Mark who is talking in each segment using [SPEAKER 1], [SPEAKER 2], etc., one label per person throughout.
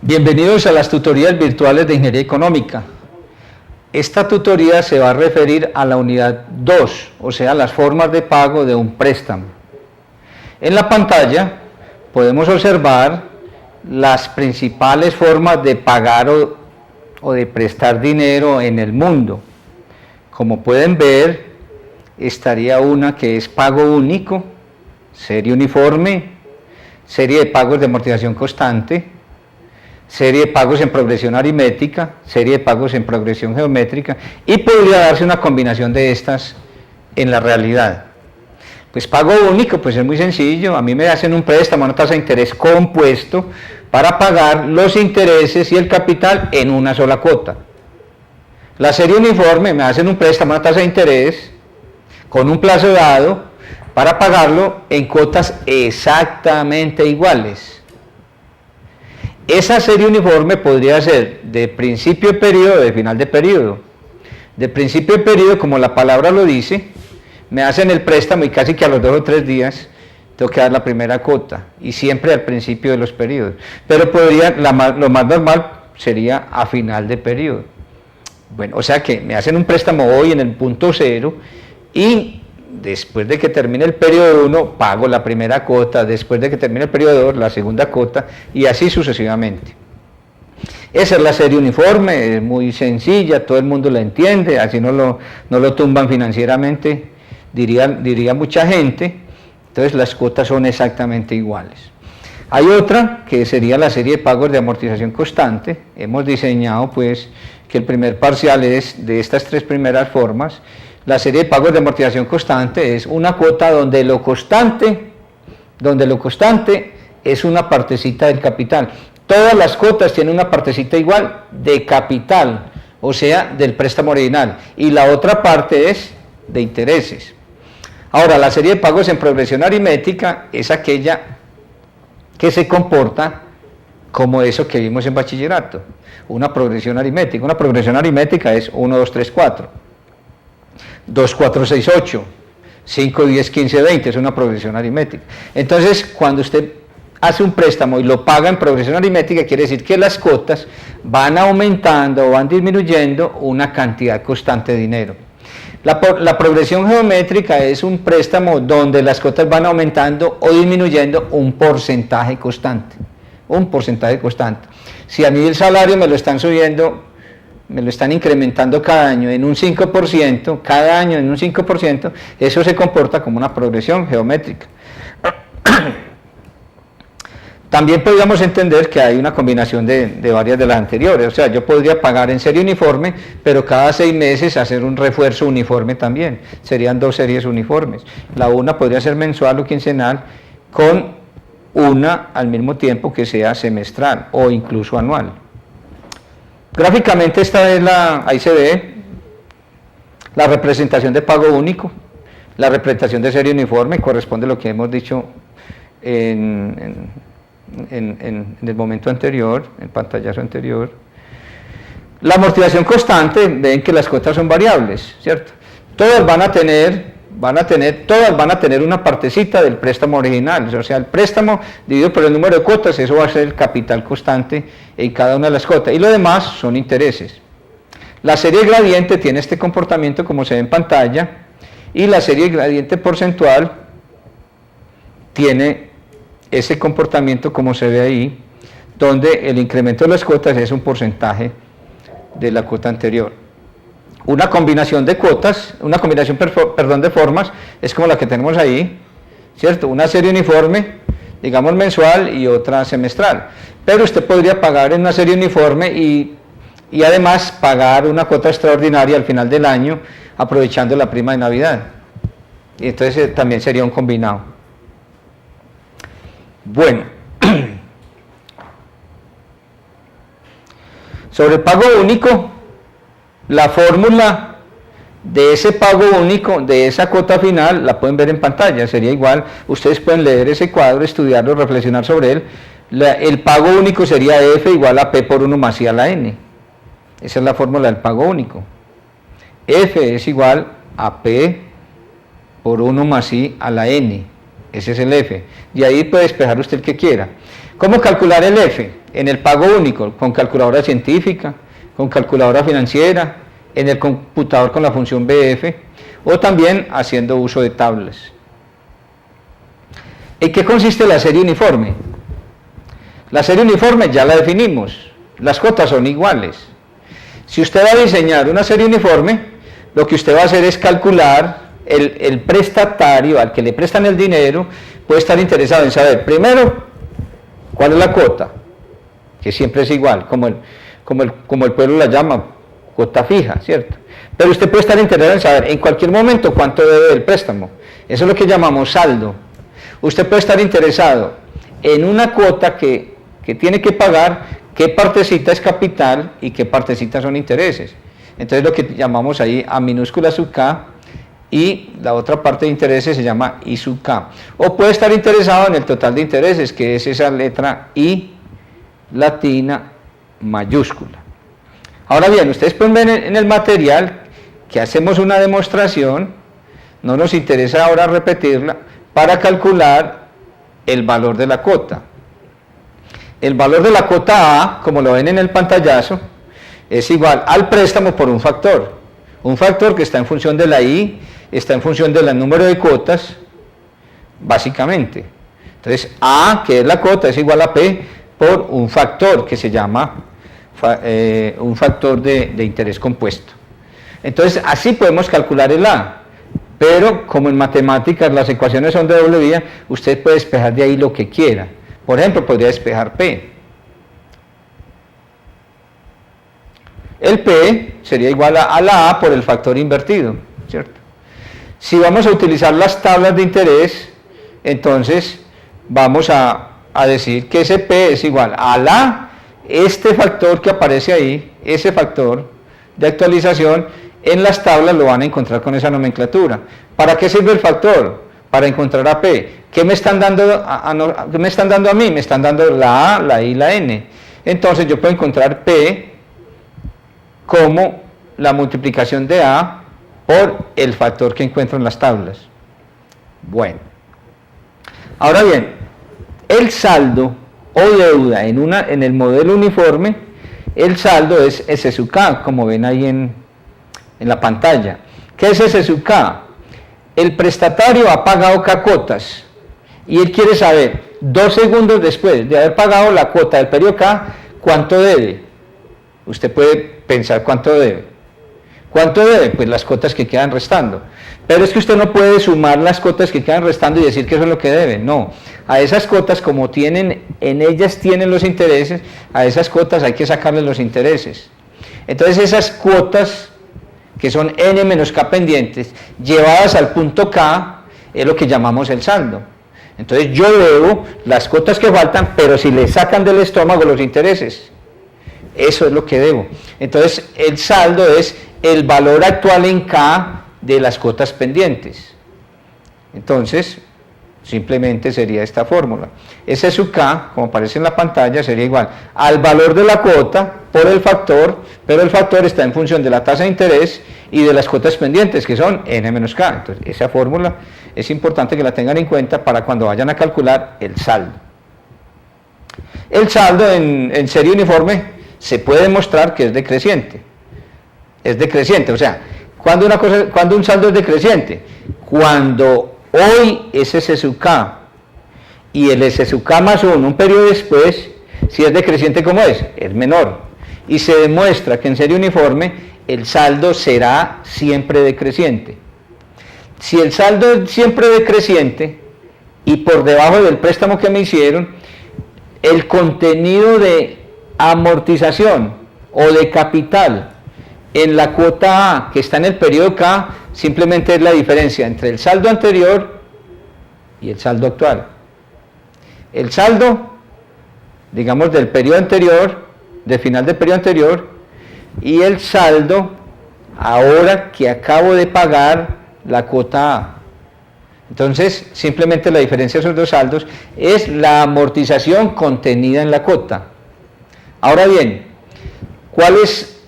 [SPEAKER 1] Bienvenidos a las tutorías virtuales de Ingeniería Económica. Esta tutoría se va a referir a la unidad 2, o sea, las formas de pago de un préstamo. En la pantalla podemos observar las principales formas de pagar o de prestar dinero en el mundo. Como pueden ver, estaría una que es pago único, serie uniforme, serie de pagos de amortización constante, serie de pagos en progresión aritmética, serie de pagos en progresión geométrica, y podría darse una combinación de estas en la realidad. Pues pago único, pues es muy sencillo, a mí me hacen un préstamo a una tasa de interés compuesto para pagar los intereses y el capital en una sola cuota. La serie uniforme, me hacen un préstamo a una tasa de interés con un plazo dado para pagarlo en cuotas exactamente iguales. Esa serie uniforme podría ser de principio de periodo o de final de periodo. De principio de periodo, como la palabra lo dice, me hacen el préstamo y casi que a los 2 o 3 días tengo que dar la primera cuota, y siempre al principio de los periodos. Pero podría, lo más normal sería a final de periodo. Bueno, o sea que me hacen un préstamo hoy en el punto cero y después de que termine el periodo 1 pago la primera cuota, después de que termine el periodo 2 la segunda cuota, y así sucesivamente. Esa es la serie uniforme, es muy sencilla, todo el mundo la entiende, así no lo tumban financieramente, diría mucha gente. Entonces las cuotas son exactamente iguales. Hay otra que sería la serie de pagos de amortización constante. Hemos diseñado pues que el primer parcial es de estas 3 primeras formas. La serie de pagos de amortización constante es una cuota donde lo constante es una partecita del capital. Todas las cuotas tienen una partecita igual de capital, o sea, del préstamo original, y la otra parte es de intereses. Ahora, la serie de pagos en progresión aritmética es aquella que se comporta como eso que vimos en bachillerato, una progresión aritmética. Una progresión aritmética es 1, 2, 3, 4. 2, 4, 6, 8, 5, 10, 15, 20, es una progresión aritmética. Entonces, cuando usted hace un préstamo y lo paga en progresión aritmética, quiere decir que las cuotas van aumentando o van disminuyendo una cantidad constante de dinero. La progresión geométrica es un préstamo donde las cuotas van aumentando o disminuyendo un porcentaje constante. Si a mí el salario me lo están subiendo, me lo están incrementando cada año en un 5%, eso se comporta como una progresión geométrica. También podríamos entender que hay una combinación de varias de las anteriores, o sea, yo podría pagar en serie uniforme, pero cada 6 meses hacer un refuerzo uniforme también, serían 2 series uniformes. La una podría ser mensual o quincenal, con una al mismo tiempo que sea semestral o incluso anual. Gráficamente ahí se ve la representación de pago único, la representación de serie uniforme, corresponde a lo que hemos dicho en el momento anterior, el pantallazo anterior. La amortización constante, ven que las cuotas son variables, ¿cierto? Todas van a tener una partecita del préstamo original, o sea, el préstamo dividido por el número de cuotas, eso va a ser el capital constante en cada una de las cuotas, y lo demás son intereses. La serie gradiente tiene este comportamiento como se ve en pantalla, y la serie gradiente porcentual tiene ese comportamiento como se ve ahí, donde el incremento de las cuotas es un porcentaje de la cuota anterior. Una combinación de cuotas, de formas, es como la que tenemos ahí, ¿cierto? Una serie uniforme, digamos mensual, y otra semestral. Pero usted podría pagar en una serie uniforme y además pagar una cuota extraordinaria al final del año, aprovechando la prima de Navidad. Y entonces también sería un combinado. Bueno, sobre el pago único, la fórmula de ese pago único, de esa cuota final, la pueden ver en pantalla, sería igual, ustedes pueden leer ese cuadro, estudiarlo, reflexionar sobre él. El pago único sería F igual a P por 1 más I a la N. Esa es la fórmula del pago único. F es igual a P por 1 más I a la N. ese es el F, y ahí puede despejar usted el que quiera. ¿Cómo calcular el F? En el pago único, con calculadora científica, con calculadora financiera, en el computador con la función BF, o también haciendo uso de tablas. ¿En qué consiste la serie uniforme? La serie uniforme ya la definimos, las cuotas son iguales. Si usted va a diseñar una serie uniforme, lo que usted va a hacer es calcular el prestatario al que le prestan el dinero, puede estar interesado en saber, primero, cuál es la cuota, que siempre es igual, como el pueblo la llama, cuota fija, ¿cierto? Pero usted puede estar interesado en saber en cualquier momento cuánto debe el préstamo. Eso es lo que llamamos saldo. Usted puede estar interesado en una cuota que tiene que pagar, qué partecita es capital y qué partecita son intereses. Entonces lo que llamamos ahí A minúscula sub K, y la otra parte de intereses se llama I sub K. O puede estar interesado en el total de intereses, que es esa letra I latina mayúscula. Ahora bien, ustedes pueden ver en el material que hacemos una demostración, no nos interesa ahora repetirla, para calcular el valor de la cuota. El valor de la cuota A, como lo ven en el pantallazo, es igual al préstamo por un factor que está en función de la I, está en función del número de cuotas, básicamente. Entonces, A, que es la cuota, es igual a P por un factor que se llama un factor de interés compuesto. Entonces, así podemos calcular el A, pero como en matemáticas las ecuaciones son de doble vía, usted puede despejar de ahí lo que quiera. Por ejemplo, podría despejar P. El P sería igual a la A por el factor invertido, ¿cierto? Si vamos a utilizar las tablas de interés, entonces vamos a decir que ese P es igual a este factor que aparece ahí, ese factor de actualización, en las tablas lo van a encontrar con esa nomenclatura. ¿Para qué sirve el factor? Para encontrar a P. ¿Qué me están dando ¿qué me están dando a mí? Me están dando la A, la I, la N. Entonces yo puedo encontrar P como la multiplicación de A por el factor que encuentro en las tablas. Bueno. Ahora bien, el saldo o deuda en el modelo uniforme, el saldo es S sub K, como ven ahí en la pantalla. ¿Qué es S sub K? El prestatario ha pagado K cuotas y él quiere saber 2 segundos después de haber pagado la cuota del periodo K, ¿cuánto debe? Usted puede pensar cuánto debe. ¿Cuánto debe? Pues las cuotas que quedan restando. Pero es que usted no puede sumar las cuotas que quedan restando y decir que eso es lo que debe. No. A esas cuotas, como en ellas tienen los intereses, a esas cuotas hay que sacarle los intereses. Entonces esas cuotas, que son N menos K pendientes, llevadas al punto K, es lo que llamamos el saldo. Entonces yo debo las cuotas que faltan, pero si le sacan del estómago los intereses. Eso es lo que debo. Entonces el saldo es el valor actual en K de las cuotas pendientes. Entonces simplemente sería esta fórmula. S sub K, como aparece en la pantalla, sería igual al valor de la cuota por el factor, pero el factor está en función de la tasa de interés y de las cuotas pendientes, que son N menos K. Entonces esa fórmula es importante que la tengan en cuenta para cuando vayan a calcular el saldo. El saldo en serie uniforme se puede demostrar que es decreciente. Es decreciente, o sea, cuando un saldo es decreciente, cuando hoy es S sub K y el S sub K más 1 un periodo después, si es decreciente, ¿cómo es? Es menor. Y se demuestra que en serie uniforme el saldo será siempre decreciente. Si el saldo es siempre decreciente y por debajo del préstamo que me hicieron, el contenido de amortización o de capital en la cuota A que está en el periodo K simplemente es la diferencia entre el saldo anterior y el saldo actual. El saldo, digamos, del periodo anterior, del final del periodo anterior, y el saldo ahora que acabo de pagar la cuota A. Entonces, simplemente la diferencia de esos dos saldos es la amortización contenida en la cuota. Ahora bien, ¿cuál es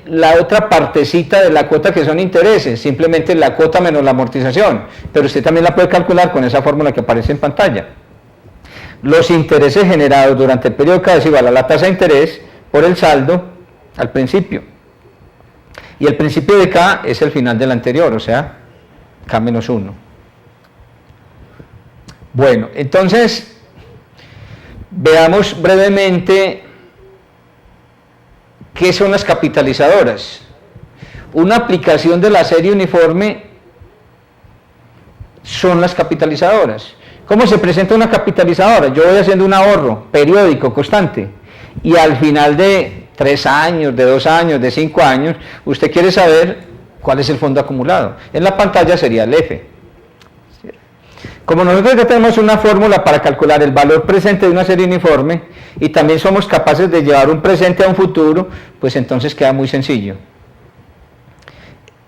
[SPEAKER 1] la otra partecita de la cuota que son intereses, simplemente la cuota menos la amortización, pero usted también la puede calcular con esa fórmula que aparece en pantalla. Los intereses generados durante el periodo K es igual a la tasa de interés por el saldo al principio. Y el principio de K es el final del anterior, o sea, K menos 1. Bueno, entonces, veamos brevemente qué son las capitalizadoras. Una aplicación de la serie uniforme son las capitalizadoras. ¿Cómo se presenta una capitalizadora? Yo voy haciendo un ahorro periódico, constante, y al final de 3 años, de 2 años, de 5 años, usted quiere saber cuál es el fondo acumulado. En la pantalla sería el F. Como nosotros ya tenemos una fórmula para calcular el valor presente de una serie uniforme y también somos capaces de llevar un presente a un futuro, pues entonces queda muy sencillo.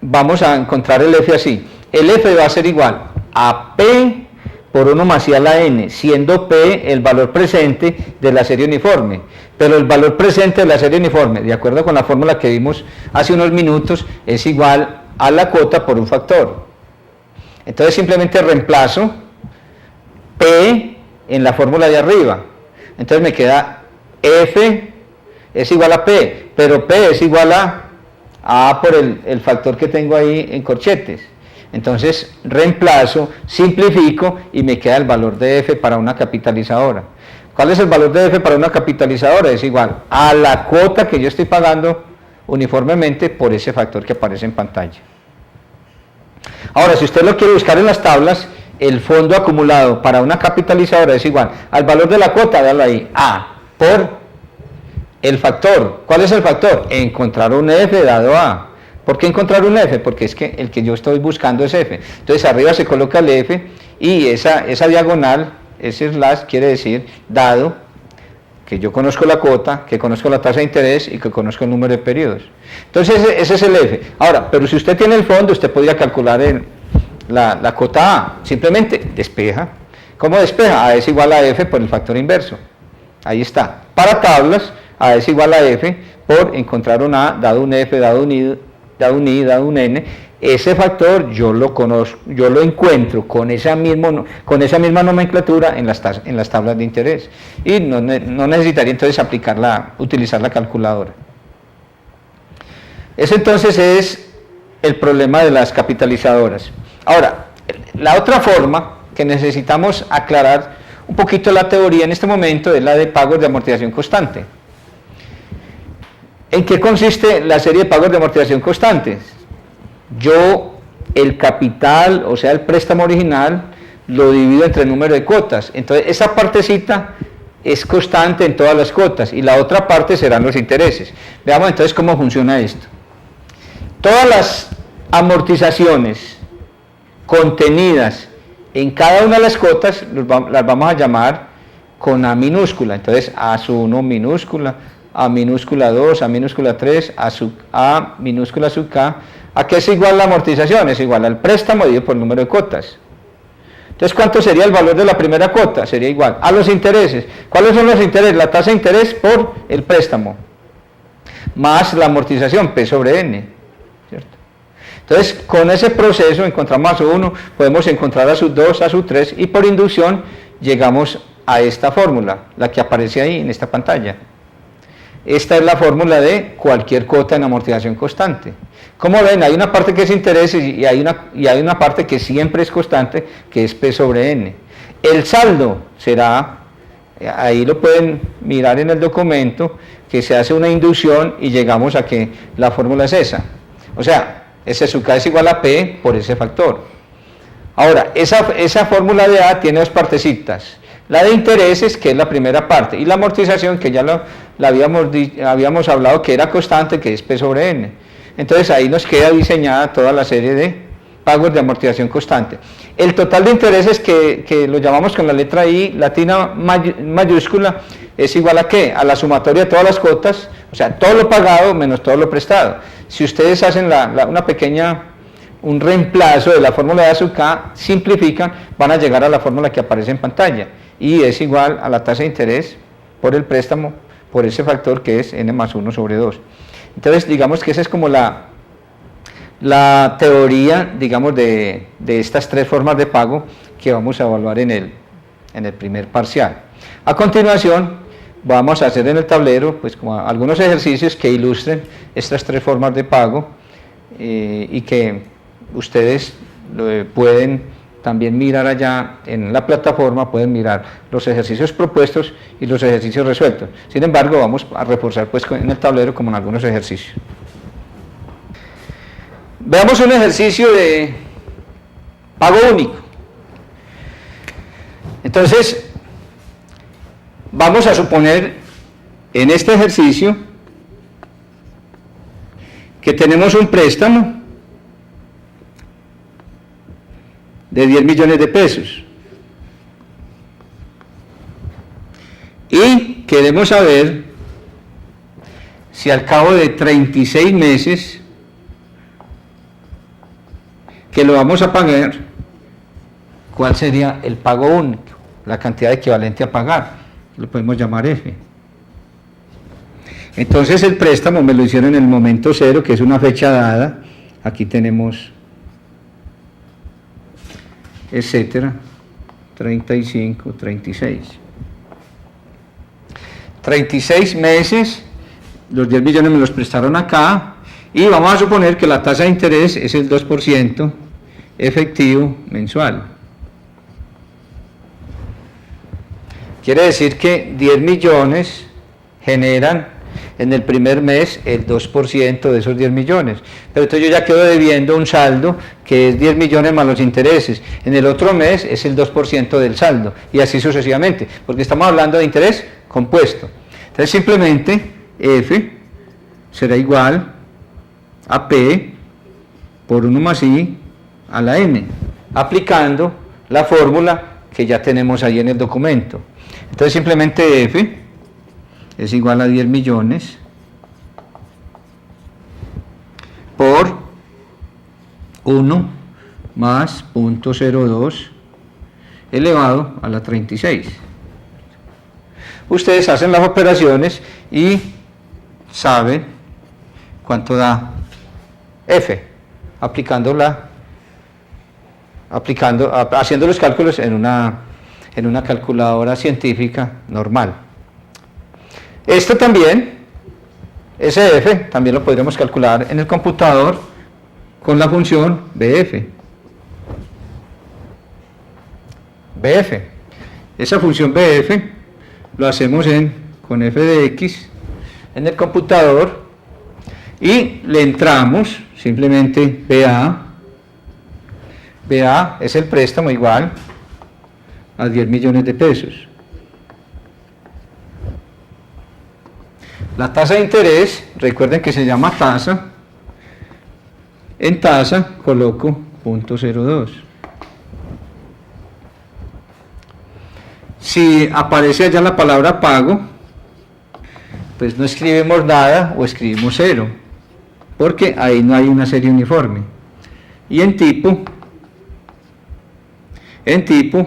[SPEAKER 1] Vamos a encontrar el F así. El F va a ser igual a P por 1 más I a la N, siendo P el valor presente de la serie uniforme. Pero el valor presente de la serie uniforme, de acuerdo con la fórmula que vimos hace unos minutos, es igual a la cuota por un factor. Entonces simplemente reemplazo P en la fórmula de arriba. Entonces me queda F es igual a P, pero P es igual a A por el factor que tengo ahí en corchetes. Entonces reemplazo, simplifico y me queda el valor de F para una capitalizadora. ¿Cuál es el valor de F para una capitalizadora? Es igual a la cuota que yo estoy pagando uniformemente por ese factor que aparece en pantalla. Ahora, si usted lo quiere buscar en las tablas, el fondo acumulado para una capitalizadora es igual al valor de la cuota, véalo ahí, A por el factor. ¿Cuál es el factor? Encontrar un F dado A. ¿Por qué encontrar un F? Porque es que el que yo estoy buscando es F. Entonces arriba se coloca el F y esa diagonal, ese slash quiere decir dado que yo conozco la cuota, que conozco la tasa de interés y que conozco el número de periodos. Entonces ese es el F. Ahora, pero si usted tiene el fondo, usted podría calcular la cuota A. Simplemente despeja. ¿Cómo despeja? A es igual a F por el factor inverso. Ahí está. Para tablas, A es igual a F por encontrar un A, dado un F, dado un I, dado un N. Ese factor yo lo conozco, yo lo encuentro con esa misma nomenclatura en las tablas de interés. Y no necesitaría entonces utilizar la calculadora. Ese entonces es el problema de las capitalizadoras. Ahora, la otra forma que necesitamos aclarar un poquito la teoría en este momento es la de pagos de amortización constante. ¿En qué consiste la serie de pagos de amortización constantes? Yo el capital, o sea el préstamo original, lo divido entre el número de cuotas. Entonces esa partecita es constante en todas las cuotas y la otra parte serán los intereses. Veamos entonces cómo funciona esto. Todas las amortizaciones contenidas en cada una de las cuotas las vamos a llamar con A minúscula. Entonces A1 minúscula, A minúscula 2, A minúscula 3, A minúscula sub K. ¿A qué es igual la amortización? Es igual al préstamo dividido por el número de cuotas. Entonces, ¿cuánto sería el valor de la primera cuota? Sería igual a los intereses. ¿Cuáles son los intereses? La tasa de interés por el préstamo, más la amortización, P sobre N. ¿Cierto? Entonces, con ese proceso encontramos a sub 1, podemos encontrar a sub 2, a sub 3, y por inducción llegamos a esta fórmula, la que aparece ahí en esta pantalla. Esta es la fórmula de cualquier cuota en amortización constante. Como ven, hay una parte que es interés y hay una parte que siempre es constante, que es P sobre N. El saldo será, ahí lo pueden mirar en el documento, que se hace una inducción y llegamos a que la fórmula es esa. O sea, S sub K es igual a P por ese factor. Ahora, esa fórmula de A tiene dos partecitas. La de intereses, que es la primera parte, y la amortización, que ya la habíamos hablado que era constante, que es P sobre N. Entonces ahí nos queda diseñada toda la serie de pagos de amortización constante. El total de intereses, que lo llamamos con la letra I latina mayúscula, es igual a ¿qué? A la sumatoria de todas las cuotas, o sea, todo lo pagado menos todo lo prestado. Si ustedes hacen un reemplazo de la fórmula de A sub K, simplifican, van a llegar a la fórmula que aparece en pantalla, y es igual a la tasa de interés por el préstamo, por ese factor que es N más 1 sobre 2. Entonces, digamos que esa es como la teoría, digamos, de estas tres formas de pago que vamos a evaluar en el primer parcial. A continuación, vamos a hacer en el tablero pues como algunos ejercicios que ilustren estas tres formas de pago y que ustedes pueden también mirar allá en la plataforma, pueden mirar los ejercicios propuestos y los ejercicios resueltos. Sin embargo, vamos a reforzar pues en el tablero como en algunos ejercicios. Veamos un ejercicio de pago único. Entonces, vamos a suponer en este ejercicio que tenemos un préstamo de 10 millones de pesos y queremos saber si al cabo de 36 meses que lo vamos a pagar, ¿cuál sería el pago único? La cantidad equivalente a pagar, lo podemos llamar F. Entonces el préstamo me lo hicieron en el momento cero, que es una fecha dada, aquí tenemos, etcétera, 35, 36. 36 meses, los 10 millones me los prestaron acá, y vamos a suponer que la tasa de interés es el 2% efectivo mensual. Quiere decir que 10 millones generan en el primer mes el 2% de esos 10 millones. Pero entonces yo ya quedo debiendo un saldo que es 10 millones más los intereses. En el otro mes es el 2% del saldo y así sucesivamente, porque estamos hablando de interés compuesto. Entonces simplemente F será igual a P por 1 más I a la N, aplicando la fórmula que ya tenemos ahí en el documento. Entonces simplemente F es igual a 10 millones por 1 más 0.02 elevado a la 36. Ustedes hacen las operaciones y saben cuánto da F, haciendo los cálculos en una calculadora científica normal. Esto también, ese F, también lo podríamos calcular en el computador con la función BF. BF. Esa función BF lo hacemos con f de x en el computador y le entramos simplemente BA. BA es el préstamo igual a 10 millones de pesos. La tasa de interés, recuerden que se llama tasa. En tasa coloco 0.02. Si aparece allá la palabra pago, pues no escribimos nada o escribimos 0, porque ahí no hay una serie uniforme. Y en tipo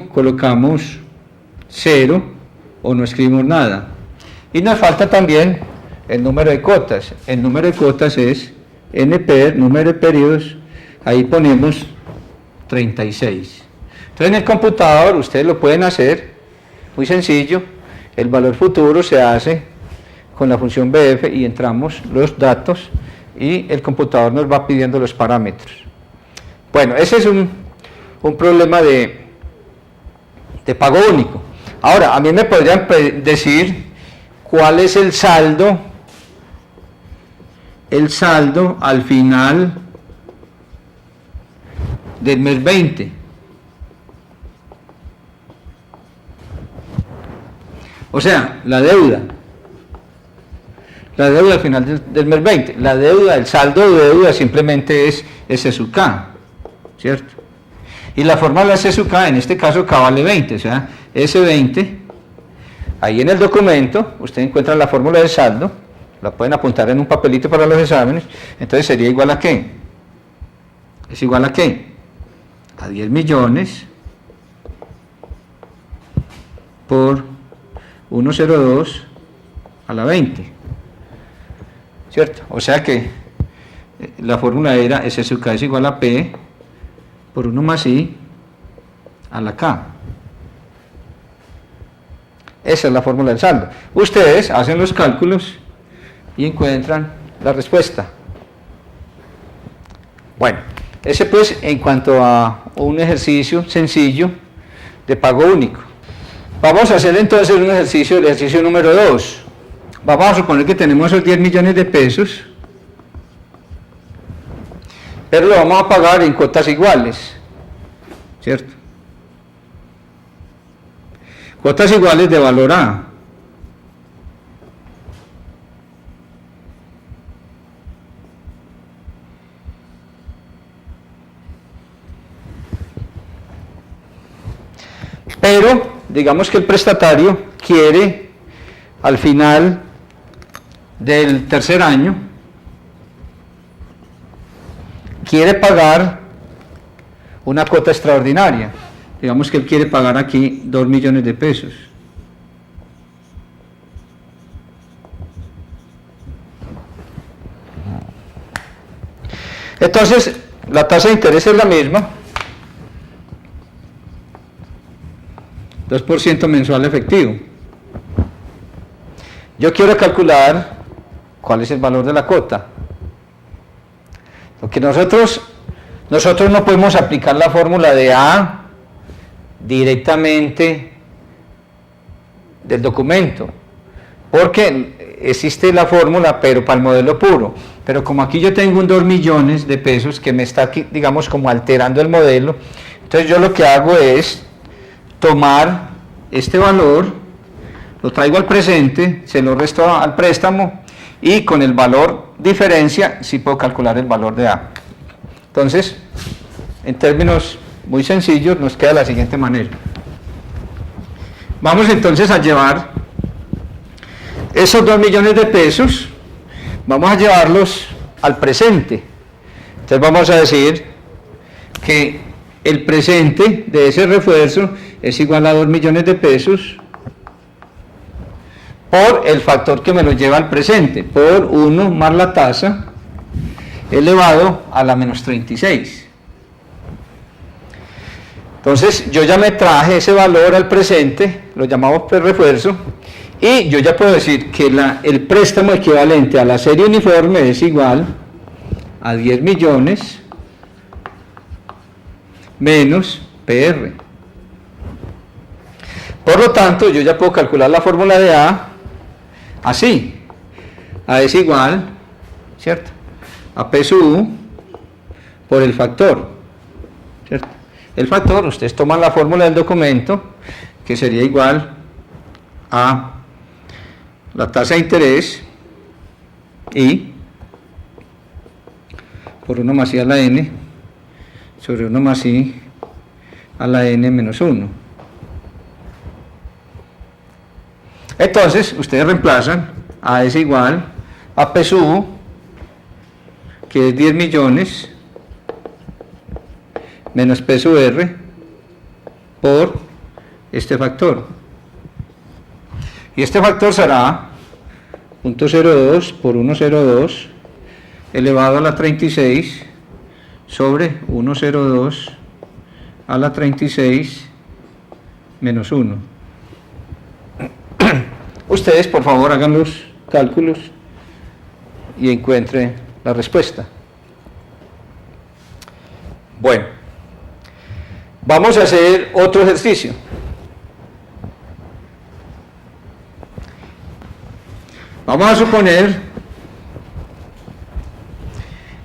[SPEAKER 1] colocamos 0 o no escribimos nada. Y nos falta también el número de cuotas. El número de cuotas es NP, número de periodos, ahí ponemos 36. Entonces en el computador ustedes lo pueden hacer, muy sencillo, el valor futuro se hace con la función BF y entramos los datos y el computador nos va pidiendo los parámetros. Bueno, ese es un problema de pago único. Ahora, a mí me podrían decir cuál es el saldo al final del mes 20. O sea, la deuda al final del mes 20. La deuda, el saldo de deuda simplemente es S sub K, ¿cierto? Y la fórmula S sub K, en este caso K vale 20, o sea, S20, ahí en el documento, usted encuentra la fórmula del saldo, la pueden apuntar en un papelito para los exámenes, entonces sería igual a ¿qué? ¿Es igual a qué? A 10 millones por 1,02 a la 20. ¿cierto? O sea que la fórmula era S sub K es igual a P por 1 más I a la K. Esa es la fórmula del saldo. Ustedes hacen los cálculos y encuentran la respuesta. Bueno, ese pues en cuanto a un ejercicio sencillo de pago único. Vamos a hacer entonces un ejercicio, el ejercicio número 2. Vamos a suponer que tenemos esos 10 millones de pesos, pero lo vamos a pagar en cuotas iguales, ¿cierto? Cuotas iguales de valor A. Pero digamos que el prestatario quiere al final del tercer año, quiere pagar una cuota extraordinaria. Digamos que él quiere pagar aquí 2 millones de pesos. Entonces, la tasa de interés es la misma. 2% mensual efectivo. Yo quiero calcular cuál es el valor de la cuota. Porque nosotros no podemos aplicar la fórmula de A directamente del documento, porque existe la fórmula, pero para el modelo puro. Pero como aquí yo tengo un 2 millones de pesos que me está, digamos, como alterando el modelo, entonces yo lo que hago es tomar este valor, lo traigo al presente, se lo resto al préstamo y con el valor diferencia sí puedo calcular el valor de A. Entonces, en términos muy sencillos, nos queda de la siguiente manera. Vamos entonces a llevar esos 2 millones de pesos, vamos a llevarlos al presente. Entonces vamos a decir que el presente de ese refuerzo es igual a 2 millones de pesos por el factor que me lo lleva al presente, por 1 más la tasa elevado a la menos 36. Entonces yo ya me traje ese valor al presente, lo llamamos refuerzo, y yo ya puedo decir que el préstamo equivalente a la serie uniforme es igual a 10 millones menos PR. Por lo tanto, yo ya puedo calcular la fórmula de A así. A es igual, ¿cierto?, a P sub U por el factor, ¿cierto? El factor, ustedes toman la fórmula del documento, que sería igual a la tasa de interés I por 1 más I a la N sobre 1 más I a la N menos 1. Entonces, ustedes reemplazan A es igual a P sub U, que es 10 millones, menos P sub R, por este factor. Y este factor será 0.02 por 1.02 elevado a la 36 sobre 1.02 a la 36 menos 1. Ustedes, por favor, hagan los cálculos y encuentren la respuesta. Bueno, vamos a hacer otro ejercicio. Vamos a suponer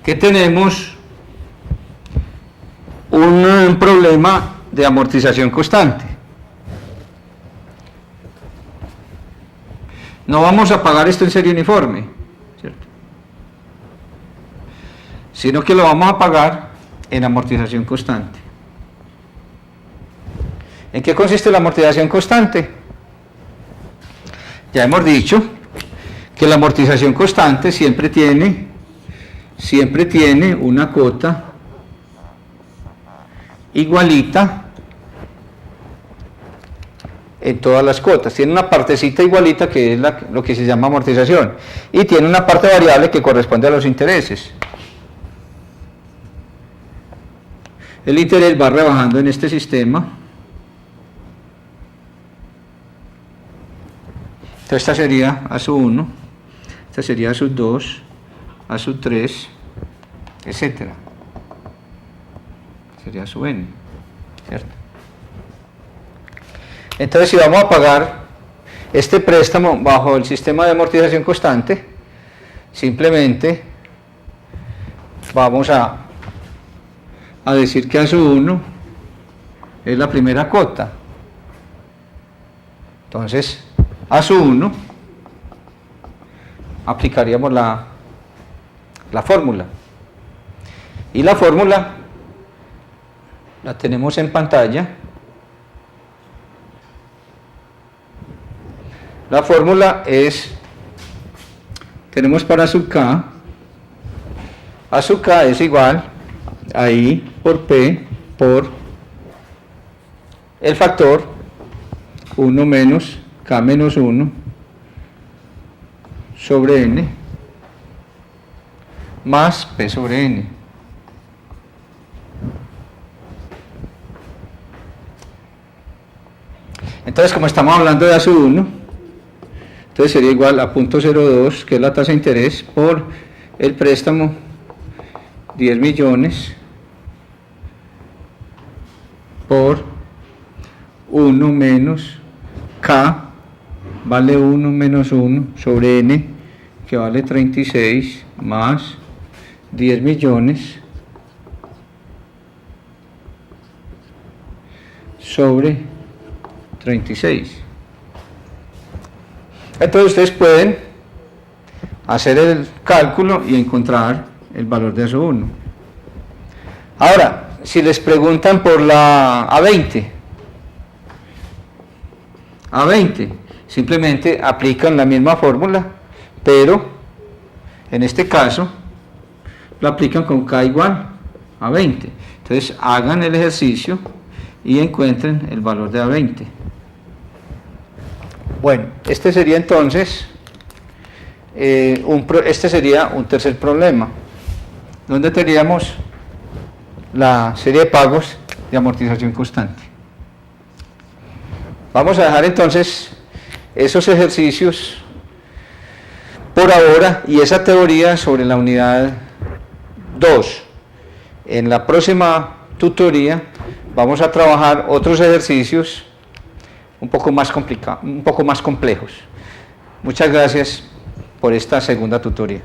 [SPEAKER 1] que tenemos un problema de amortización constante. No vamos a pagar esto en serie uniforme, ¿cierto?, sino que lo vamos a pagar en amortización constante. ¿En qué consiste la amortización constante? Ya hemos dicho que la amortización constante siempre tiene una cuota igualita en todas las cuotas. Tiene una partecita igualita que es lo que se llama amortización y tiene una parte variable que corresponde a los intereses. El interés va rebajando en este sistema. Entonces esta sería A sub 1, esta sería A sub 2, A sub 3, etcétera. Sería A sub n, ¿cierto? Entonces, si vamos a pagar este préstamo bajo el sistema de amortización constante, simplemente vamos a decir que A sub 1 es la primera cuota. Entonces, A sub 1, aplicaríamos la fórmula. Y la fórmula la tenemos en pantalla. La fórmula es, tenemos para A sub k es igual a I por P por el factor 1 menos K menos 1 sobre N más P sobre N. Entonces, como estamos hablando de A sub 1, entonces sería igual a 0.02, que es la tasa de interés, por el préstamo 10 millones por 1 menos K, vale 1 menos 1 sobre N, que vale 36, más 10 millones sobre 36. Entonces ustedes pueden hacer el cálculo y encontrar el valor de A sub 1. Ahora, si les preguntan por la A20, simplemente aplican la misma fórmula, pero en este caso lo aplican con K igual a 20. Entonces hagan el ejercicio y encuentren el valor de A20. Bueno, este sería entonces este sería un tercer problema, donde tendríamos la serie de pagos de amortización constante. Vamos a dejar entonces esos ejercicios por ahora y esa teoría sobre la unidad 2. En la próxima tutoría vamos a trabajar otros ejercicios un poco más complejos. Muchas gracias por esta segunda tutoría.